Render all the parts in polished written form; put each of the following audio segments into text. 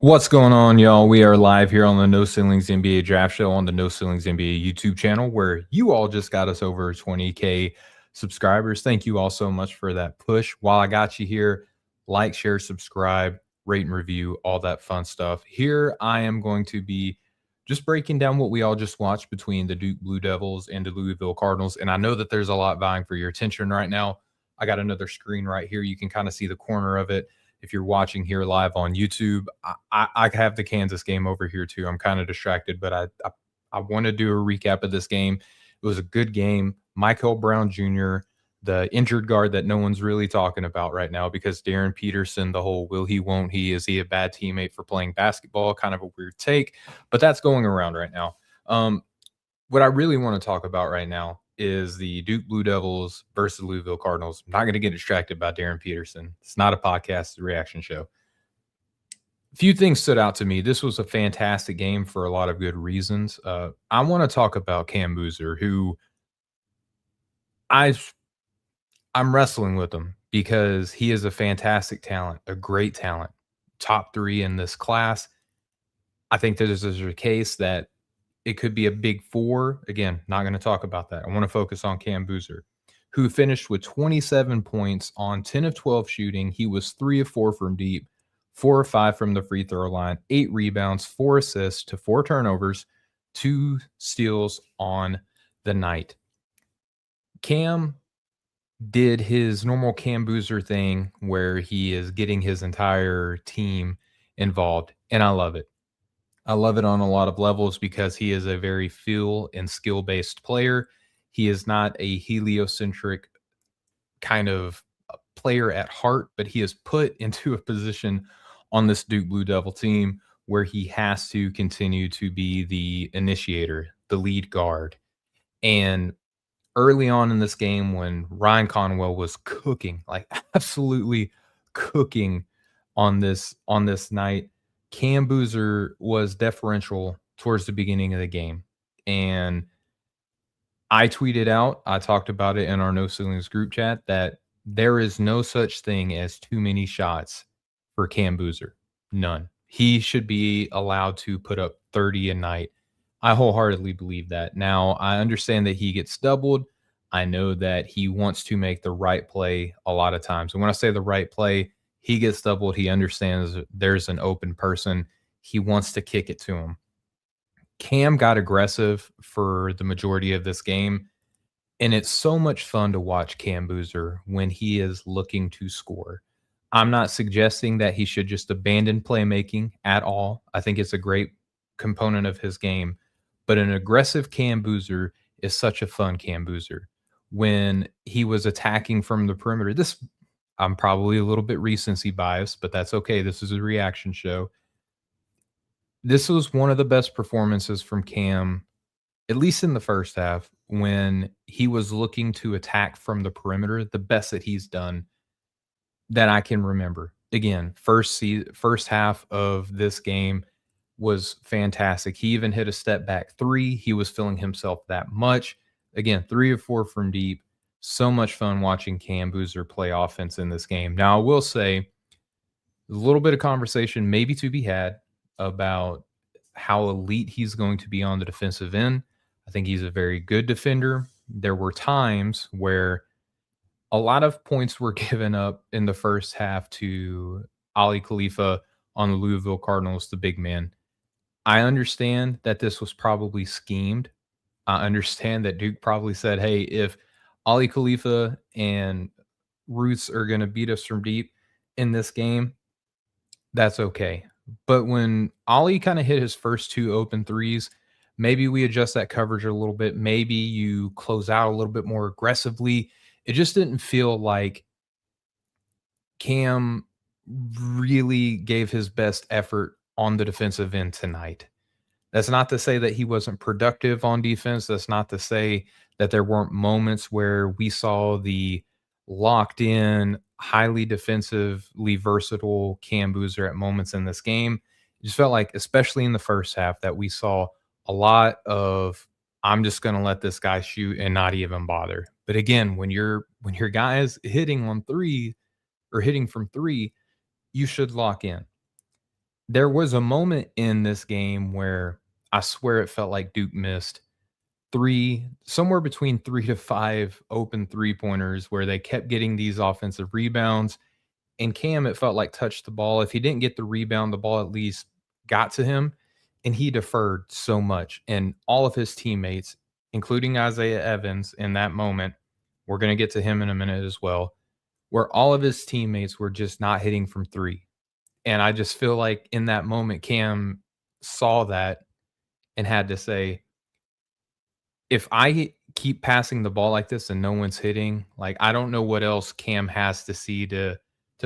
What's going on, y'all? We are live here on the No Ceilings NBA Draft Show on the No Ceilings NBA YouTube channel, where you all just got us over 20K subscribers. Thank you all so much for that push. While I got you here, like, share, subscribe, rate and review, all that fun stuff. Here I am going to be just breaking down what we all just watched between the Duke Blue Devils and the Louisville Cardinals. And I know that there's a lot vying for your attention right now. I got another screen right here. You can kind of see the corner of it. If you're watching here live on YouTube, I have the Kansas game over here too. I'm kind of distracted, but I want to do a recap of this game. It was a good game. Michael Brown Jr., the injured guard that no one's really talking about right now because Darren Peterson, the whole will he, won't he, is he a bad teammate for playing basketball? Kind of a weird take, but that's going around right now. What I really want to talk about right now is the Duke Blue Devils versus Louisville Cardinals. I'm not going to get distracted by Darren Peterson. It's not a podcast, it's a reaction show. A few things stood out to me. This was a fantastic game for a lot of good reasons. I want to talk about Cam Boozer, who I'm wrestling with him because he is a fantastic talent, a great talent, top 3 in this class. I think that there's a case that it could be a big 4. Again, not going to talk about that. I want to focus on Cam Boozer, who finished with 27 points on 10 of 12 shooting. He was 3 of 4 from deep, 4 of 5 from the free throw line, 8 rebounds, 4 assists to 4 turnovers, 2 steals on the night. Cam did his normal Cam Boozer thing where he is getting his entire team involved, and I love it. I love it on a lot of levels because he is a very feel and skill-based player. He is not a heliocentric kind of player at heart, but he is put into a position on this Duke Blue Devil team where he has to continue to be the initiator, the lead guard. And early on in this game, when Ryan Conwell was cooking, like absolutely cooking on this night, Cam Boozer was deferential towards the beginning of the game. And I tweeted out, I talked about it in our No Ceilings group chat, that there is no such thing as too many shots for Cam Boozer. None. He should be allowed to put up 30 a night. I wholeheartedly believe that. Now, I understand that he gets doubled. I know that he wants to make the right play a lot of times. And when I say the right play, he gets doubled. He understands there's an open person. He wants to kick it to him. Cam got aggressive for the majority of this game, and it's so much fun to watch Cam Boozer when he is looking to score. I'm not suggesting that he should just abandon playmaking at all. I think it's a great component of his game, but an aggressive Cam Boozer is such a fun Cam Boozer. When he was attacking from the perimeter, I'm probably a little bit recency biased, but that's okay. This is a reaction show. This was one of the best performances from Cam, at least in the first half, when he was looking to attack from the perimeter, the best that he's done that I can remember. Again, first half of this game was fantastic. He even hit a step back 3. He was feeling himself that much. Again, 3 of 4 from deep. So much fun watching Cam Boozer play offense in this game. Now, I will say a little bit of conversation maybe to be had about how elite he's going to be on the defensive end. I think he's a very good defender. There were times where a lot of points were given up in the first half to Ali Khalifa on the Louisville Cardinals, the big man. I understand that this was probably schemed. I understand that Duke probably said, hey, if Ali Khalifa and Roots are going to beat us from deep in this game, that's okay. But when Ali kind of hit his first 2 open threes, maybe we adjust that coverage a little bit. Maybe you close out a little bit more aggressively. It just didn't feel like Cam really gave his best effort on the defensive end tonight. That's not to say that he wasn't productive on defense. That's not to say that there weren't moments where we saw the locked in, highly defensively versatile Cam Boozer at moments in this game. It just felt like, especially in the first half, that we saw a lot of I'm just going to let this guy shoot and not even bother. But again, when your guy is hitting on 3 or hitting from 3, you should lock in. There was a moment in this game where I swear it felt like Duke missed 3 somewhere between 3 to 5 open three-pointers where they kept getting these offensive rebounds, and Cam, it felt like, touched the ball. If he didn't get the rebound, the ball at least got to him, and he deferred so much, and all of his teammates, including Isaiah Evans in that moment, we're gonna get to him in a minute as well, where all of his teammates were just not hitting from 3. And I just feel like in that moment, Cam saw that and had to say, if I keep passing the ball like this and no one's hitting, like, I don't know what else Cam has to see to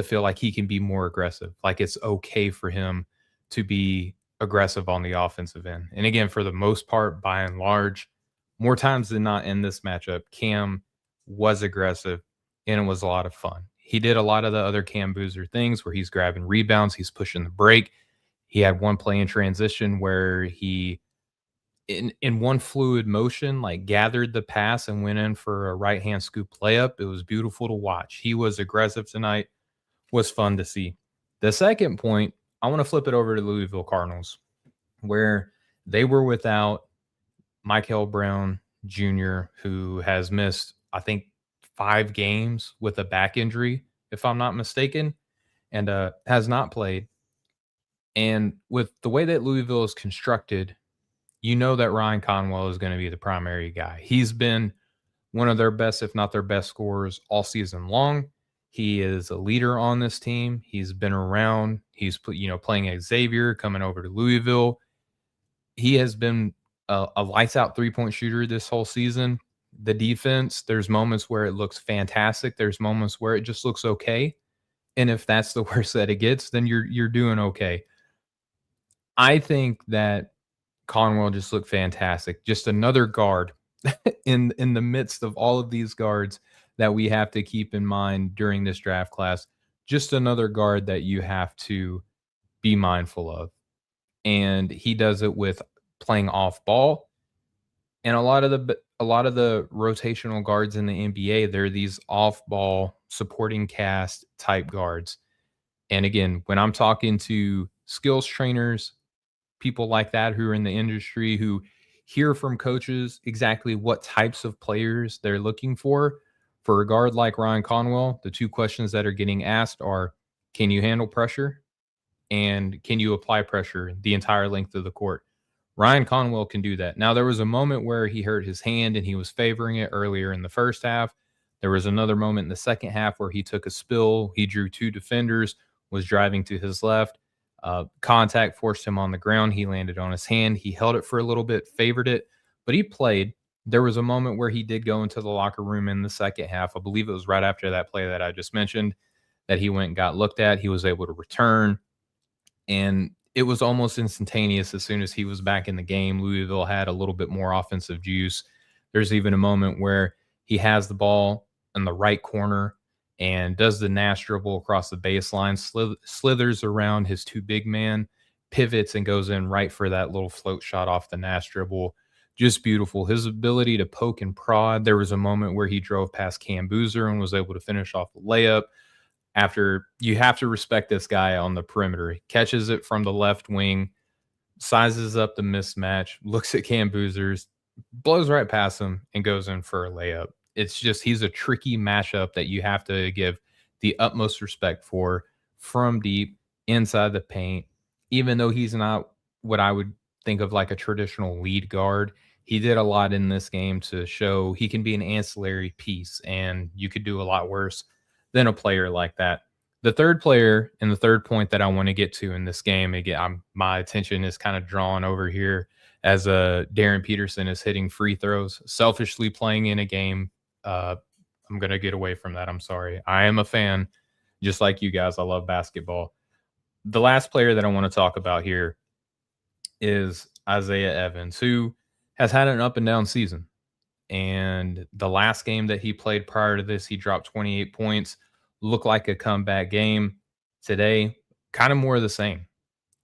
feel like he can be more aggressive. Like, it's okay for him to be aggressive on the offensive end. And again, for the most part, by and large, more times than not in this matchup, Cam was aggressive and it was a lot of fun. He did a lot of the other Cam Boozer things where he's grabbing rebounds, he's pushing the break. He had one play in transition where he in one fluid motion, like, gathered the pass and went in for a right hand scoop layup. It was beautiful to watch. He was aggressive tonight, was fun to see. The second point, I want to flip it over to Louisville Cardinals, where they were without Michael Brown Jr., who has missed, I think, 5 games with a back injury, if I'm not mistaken, and has not played. And with the way that Louisville is constructed, you know that Ryan Conwell is going to be the primary guy. He's been one of their best, if not their best scorers all season long. He is a leader on this team. He's been around. He's playing at Xavier, coming over to Louisville. He has been a lights out 3-point shooter this whole season. The defense, there's moments where it looks fantastic. There's moments where it just looks okay. And if that's the worst that it gets, then you're doing okay. I think that Conwell just looked fantastic. Just another guard in the midst of all of these guards that we have to keep in mind during this draft class. Just another guard that you have to be mindful of. And he does it with playing off ball. And a lot of the rotational guards in the NBA, they're these off ball supporting cast type guards. And again, when I'm talking to skills trainers, people like that who are in the industry who hear from coaches exactly what types of players they're looking for a guard like Ryan Conwell, the 2 questions that are getting asked are, can you handle pressure and can you apply pressure the entire length of the court? Ryan Conwell can do that. Now, there was a moment where he hurt his hand and he was favoring it earlier in the first half. There was another moment in the second half where he took a spill. He drew 2 defenders, was driving to his left. Contact forced him on the ground. He landed on his hand. He held it for a little bit, favored it, but he played. There was a moment where he did go into the locker room in the second half. I believe it was right after that play that I just mentioned that he went and got looked at. He was able to return, and it was almost instantaneous. As soon as he was back in the game, Louisville had a little bit more offensive juice. There's even a moment where he has the ball in the right corner and does the Nash dribble across the baseline, slithers around his 2 big man, pivots, and goes in right for that little float shot off the Nash dribble. Just beautiful. His ability to poke and prod. There was a moment where he drove past Cam Boozer and was able to finish off the layup. After, you have to respect this guy on the perimeter. He catches it from the left wing, sizes up the mismatch, looks at Cam Boozers, blows right past him, and goes in for a layup. It's just, he's a tricky matchup that you have to give the utmost respect for from deep inside the paint. Even though he's not what I would think of like a traditional lead guard, he did a lot in this game to show he can be an ancillary piece, and you could do a lot worse than a player like that. The third player and the third point that I want to get to in this game, again, my attention is kind of drawn over here as Darren Peterson is hitting free throws, selfishly playing in a game. I'm going to get away from that. I'm sorry. I am a fan, just like you guys. I love basketball. The last player that I want to talk about here is Isaiah Evans, who has had an up and down season. And the last game that he played prior to this, he dropped 28 points, looked like a comeback game. Today, kind of more of the same.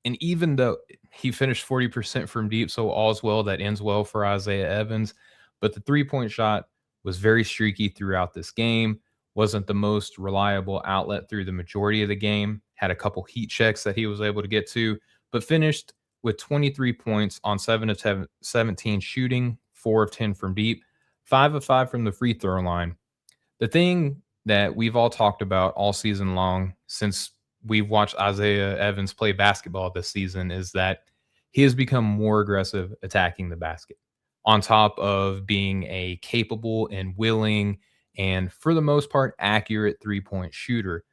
And even though he finished 40% from deep, so all's well that ends well for Isaiah Evans, but the 3-point shot was very streaky throughout this game, wasn't the most reliable outlet through the majority of the game. had a couple heat checks that he was able to get to, but finished with 23 points on 7 of 17 shooting, 4 of 10 from deep, 5 of 5 from the free throw line. The thing that we've all talked about all season long since we've watched Isaiah Evans play basketball this season is that he has become more aggressive attacking the basket, on top of being a capable and willing and, for the most part, accurate 3-point shooter,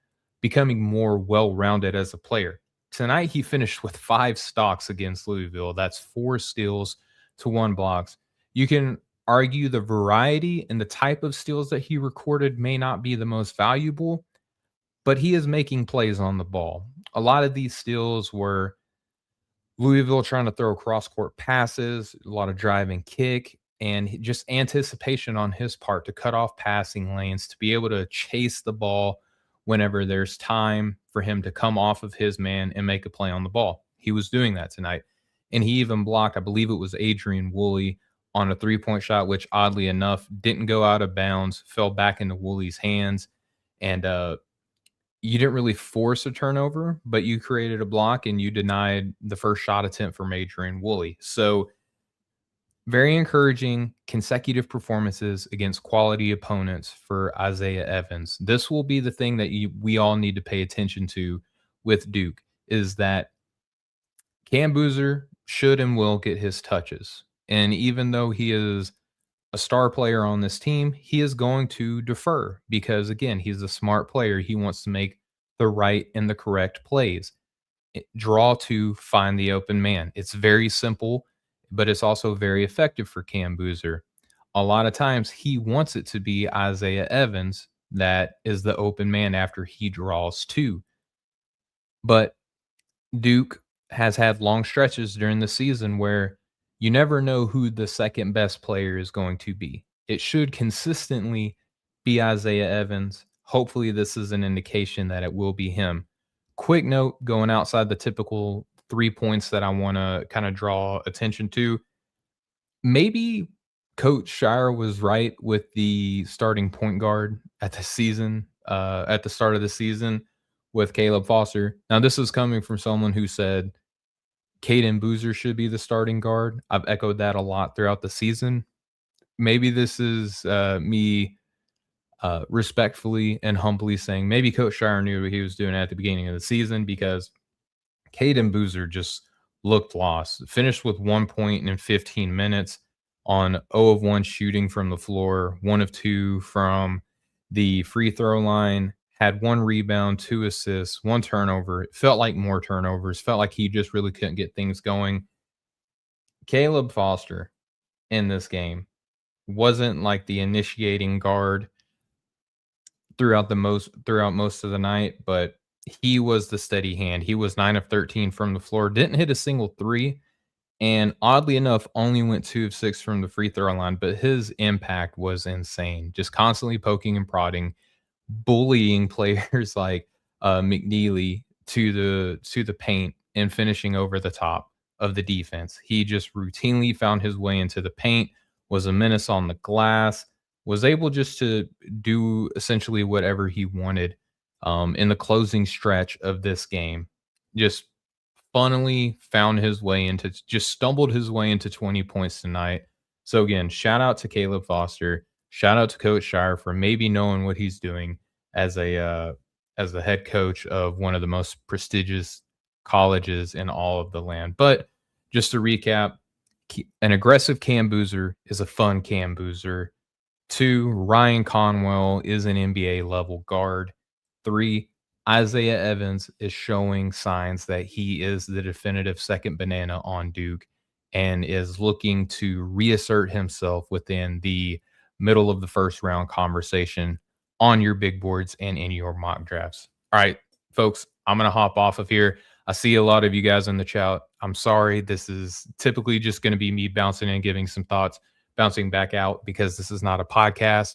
becoming more well rounded as a player. Tonight, he finished with 5 stocks against Louisville. That's 4 steals to 1 blocks. You can argue the variety and the type of steals that he recorded may not be the most valuable, but he is making plays on the ball. A lot of these steals were Louisville trying to throw cross court passes, a lot of drive and kick, and just anticipation on his part to cut off passing lanes, to be able to chase the ball whenever there's time for him to come off of his man and make a play on the ball. He was doing that tonight. And he even blocked, I believe it was Adrian Woolley on a 3-point shot, which oddly enough didn't go out of bounds, fell back into Woolley's hands. And you didn't really force a turnover, but you created a block and you denied the first shot attempt from Adrian Woolley. So very encouraging consecutive performances against quality opponents for Isaiah Evans. This will be the thing that we all need to pay attention to with Duke, is that Cam Boozer should and will get his touches. And even though he is a star player on this team, he is going to defer because, again, he's a smart player. He wants to make the right and the correct plays. Draw to find the open man. It's very simple, but it's also very effective for Cam Boozer. A lot of times he wants it to be Isaiah Evans that is the open man after he draws to. But Duke has had long stretches during the season where you never know who the second best player is going to be. It should consistently be Isaiah Evans. Hopefully, this is an indication that it will be him. Quick note, going outside the typical 3 points that I want to kind of draw attention to. Maybe Coach Shire was right with the starting point guard at the start of the season with Caleb Foster. Now, this is coming from someone who said Caden Boozer should be the starting guard. I've echoed that a lot throughout the season. Maybe this is me respectfully and humbly saying maybe Coach Shire knew what he was doing at the beginning of the season, because Caden Boozer just looked lost. Finished with 1 point in 15 minutes on 0 of 1 shooting from the floor, 1 of 2 from the free throw line, had 1 rebound, 2 assists, 1 turnover. It felt like more turnovers. Felt like he just really couldn't get things going. Caleb Foster in this game wasn't like the initiating guard throughout most of the night, but he was the steady hand. He was 9 of 13 from the floor, didn't hit a single 3, and oddly enough, only went 2 of 6 from the free throw line, but his impact was insane. Just constantly poking and prodding, bullying players like McNeely to the paint and finishing over the top of the defense. He just routinely found his way into the paint, was a menace on the glass, was able just to do essentially whatever he wanted in the closing stretch of this game. Just funnily stumbled his way into 20 points tonight. So again, shout out to Caleb Foster. Shout out to Coach Shire for maybe knowing what he's doing as the head coach of one of the most prestigious colleges in all of the land. But just to recap, an aggressive Cam Boozer is a fun Cam Boozer. 2, Ryan Conwell is an NBA level guard. 3, Isaiah Evans is showing signs that he is the definitive second banana on Duke and is looking to reassert himself within the middle of the first round conversation on your big boards and in your mock drafts. All right, folks, I'm going to hop off of here. I see a lot of you guys in the chat. I'm sorry. This is typically just going to be me bouncing and giving some thoughts, bouncing back out, because this is not a podcast.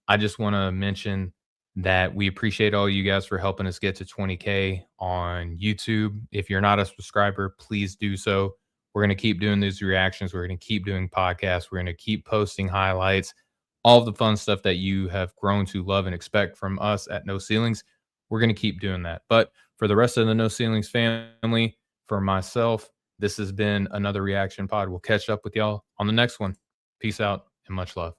I just want to mention that we appreciate all you guys for helping us get to 20K on YouTube. If you're not a subscriber, please do so. We're going to keep doing these reactions. We're going to keep doing podcasts. We're going to keep posting highlights, all of the fun stuff that you have grown to love and expect from us at No Ceilings. we're going to keep doing that. But for the rest of the No Ceilings family, for myself, this has been another reaction pod. We'll catch up with y'all on the next one. Peace out and much love.